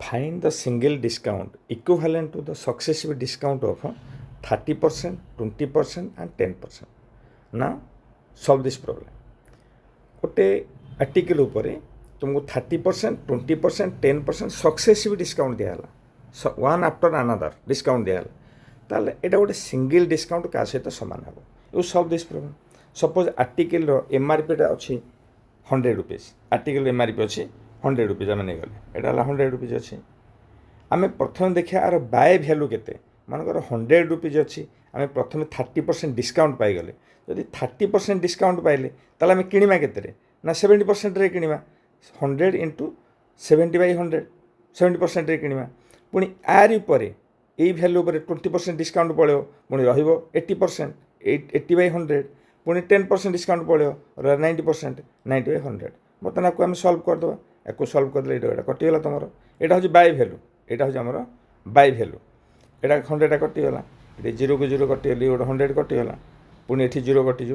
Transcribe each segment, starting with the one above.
Find the single discount equivalent to the successive discount of 30%, 20%, and 10%. Now, solve this problem. गोटे article उपर तुमको 30%, 20%, 10% successive discount दिहला one after another discount दिहला ताले एटा गोटे single discount का सहित सामान हम you solve this problem suppose article MRP अच्छी 100 रुपीज आर्टिकल एमआरपी अच्छी 100 रुपीज आम नहीं गले एटा 100 रुपीज अच्छी आम प्रथम देखा यार बाय भैल्यू केते मानकर 100 रुपीज अच्छी आम प्रथम 30% डिस्काउंट पाईगले जदि 30% डिस्काउंट पाइले ताले आम किणवा केते ना 70% रे किणवा 100 इंटू 70/100 70% रे किणवा पुणी आरि परे यही भैल्यू पर 20% डिस्काउंट पड़ो पुणी रहिबो 80% 80/100 पुणी 10% डिस्काउंट पड़ो 90% 90/100 बर्तमान आपको आम सल्व करदे या सल्व करदे ये कटिगला तुम यहाँ हूँ बाय भैल्यू यहाँ हूँ आम बाय भैल्यू यहाँ 100 कटिगला ये 0 को 0 कटिगली गोटे 100 कटिगला पुणी ये 0 कटिज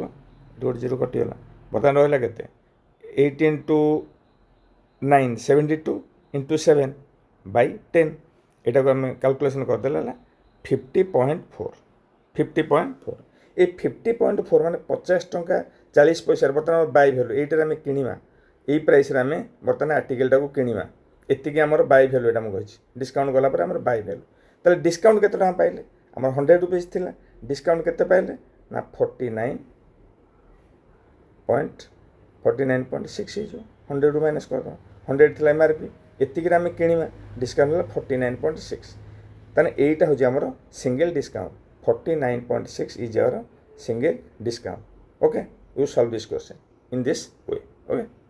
गोटे 0 कटिगला बर्तमान रहा के 8 इंटू 9 72 इंटू 7 बाय 10 यहाँ को आम कैलकुलेसन करदे 50.4 50.4 ये 50.4 माने 50 टंका 40 पैसा बर्तमान बाय भैल्यू ये आम किणवा यही प्राइस आम बर्तमान आर्टिकलटा को किणवा एतिक आमर बाय भैल्यू यहाँ मुझे डिस्काउंट गलापर आम बाय भैल्यू ताले डिस्काउंट केते टका पाइले आम 100 रुपीज थिला डिस्काउंट केते पाइले ना 49.6 100 रु माइनस कर 100 थी एमआरपी एतिक आम किणवा डिस्काउंट 49.6 ताने एटा हूँ आमर single discount 49.6 is our single discount okay you solve this question in this way okay